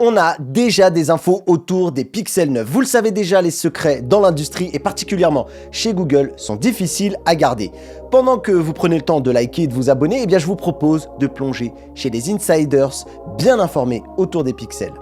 On a déjà des infos autour des Pixel 9. Vous le savez déjà, les secrets dans l'industrie et particulièrement chez Google sont difficiles à garder. Pendant que vous prenez le temps de liker et de vous abonner, eh bien je vous propose de plonger chez des insiders bien informés autour des pixels.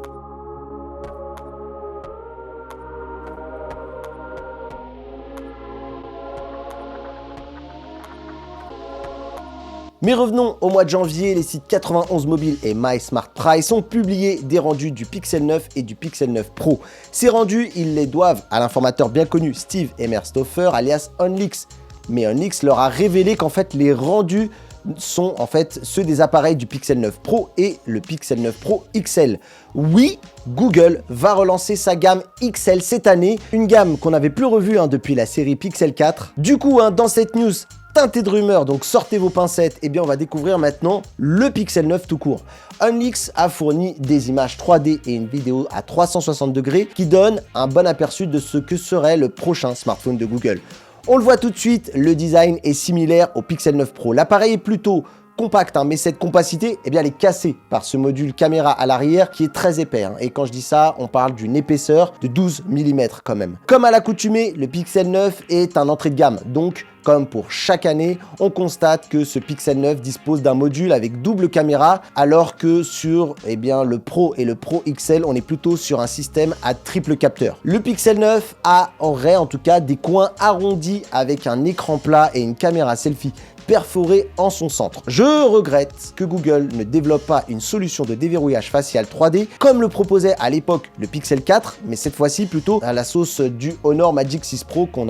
Mais revenons au mois de janvier, les sites 91 Mobile et My Smart Price ont publié des rendus du Pixel 9 et du Pixel 9 Pro. Ces rendus, ils les doivent à l'informateur bien connu Steve Emerstoffer alias OnLeaks. Mais OnLeaks leur a révélé qu'en fait les rendus sont en fait ceux des appareils du Pixel 9 Pro et le Pixel 9 Pro XL. Oui, Google va relancer sa gamme XL cette année, une gamme qu'on n'avait plus revue depuis la série Pixel 4. Du coup, dans cette news teintée de rumeurs, donc sortez vos pincettes, et bien on va découvrir maintenant le Pixel 9 tout court. OnLeaks a fourni des images 3D et une vidéo à 360 degrés qui donnent un bon aperçu de ce que serait le prochain smartphone de Google. On le voit tout de suite, le design est similaire au Pixel 9 Pro. L'appareil est plutôt compact, mais cette compacité, eh bien, elle est cassée par ce module caméra à l'arrière qui est très épais. Et quand je dis ça, on parle d'une épaisseur de 12 mm quand même. Comme à l'accoutumée, le Pixel 9 est un entrée de gamme, donc comme pour chaque année, on constate que ce Pixel 9 dispose d'un module avec double caméra, alors que sur le Pro et le Pro XL, on est plutôt sur un système à triple capteur. Le Pixel 9 aurait en tout cas des coins arrondis avec un écran plat et une caméra selfie perforé en son centre. Je regrette que Google ne développe pas une solution de déverrouillage facial 3D comme le proposait à l'époque le Pixel 4, mais cette fois-ci plutôt à la sauce du Honor Magic 6 Pro qu'on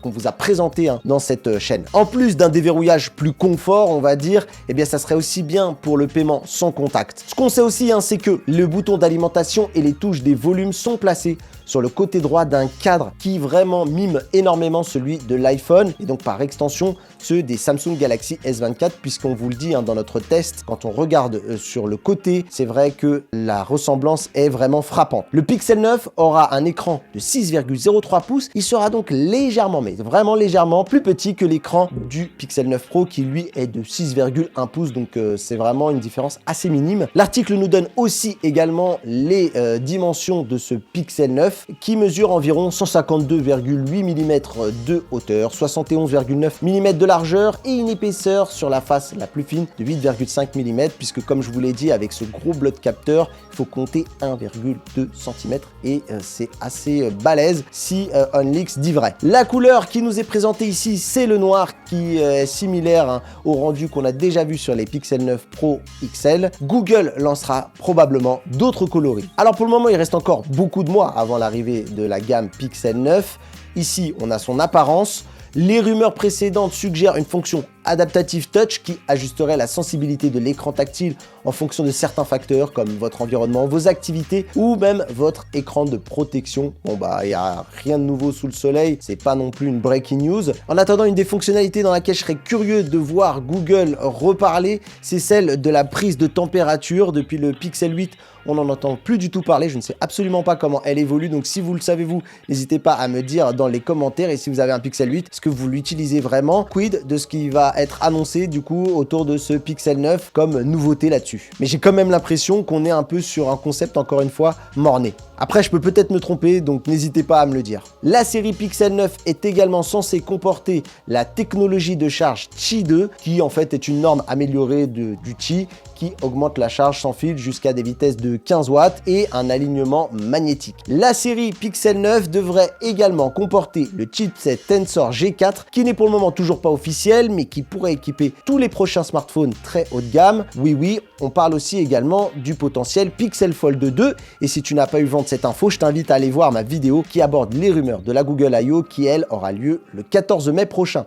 vous a présenté dans cette chaîne. En plus d'un déverrouillage plus confort, on va dire, eh bien ça serait aussi bien pour le paiement sans contact. Ce qu'on sait aussi, c'est que le bouton d'alimentation et les touches des volumes sont placés sur le côté droit d'un cadre qui vraiment mime énormément celui de l'iPhone et donc par extension ceux des Samsung Galaxy S24, puisqu'on vous le dit dans notre test, quand on regarde sur le côté, c'est vrai que la ressemblance est vraiment frappante. Le Pixel 9 aura un écran de 6,03 pouces, il sera donc légèrement, mais vraiment légèrement plus petit que l'écran du Pixel 9 Pro qui lui est de 6,1 pouces, donc c'est vraiment une différence assez minime. L'article nous donne aussi également les dimensions de ce Pixel 9 qui mesure environ 152,8 mm de hauteur, 71,9 mm de largeur et une épaisseur sur la face la plus fine de 8,5 mm, puisque comme je vous l'ai dit, avec ce gros bloc capteur, il faut compter 1,2 cm et c'est assez balèze si OnLeaks dit vrai. La couleur qui nous est présentée ici, c'est le noir qui est similaire au rendu qu'on a déjà vu sur les Pixel 9 Pro XL. Google lancera probablement d'autres coloris. Alors pour le moment, il reste encore beaucoup de mois avant l'arrivée de la gamme Pixel 9. Ici, on a son apparence. Les rumeurs précédentes suggèrent une fonction adaptative touch qui ajusterait la sensibilité de l'écran tactile en fonction de certains facteurs comme votre environnement, vos activités ou même votre écran de protection. Bon il n'y a rien de nouveau sous le soleil, c'est pas non plus une breaking news. En attendant, une des fonctionnalités dans laquelle je serais curieux de voir Google reparler, c'est celle de la prise de température. Depuis le Pixel 8, on n'en entend plus du tout parler, je ne sais absolument pas comment elle évolue, donc si vous le savez vous, n'hésitez pas à me dire dans les commentaires. Et si vous avez un Pixel 8, est-ce que vous l'utilisez vraiment? Quid de ce qui va être annoncé du coup autour de ce Pixel 9 comme nouveauté là-dessus? Mais j'ai quand même l'impression qu'on est un peu sur un concept encore une fois mort-né. Après, je peux peut-être me tromper, donc n'hésitez pas à me le dire. La série Pixel 9 est également censée comporter la technologie de charge Qi 2, qui en fait est une norme améliorée du Qi, qui augmente la charge sans fil jusqu'à des vitesses de 15 watts et un alignement magnétique. La série Pixel 9 devrait également comporter le chipset Tensor G4, qui n'est pour le moment toujours pas officiel, mais qui pourrait équiper tous les prochains smartphones très haut de gamme. Oui, on parle aussi également du potentiel Pixel Fold 2, et si tu n'as pas eu vent de cette info, je t'invite à aller voir ma vidéo qui aborde les rumeurs de la Google I/O qui, elle, aura lieu le 14 mai prochain.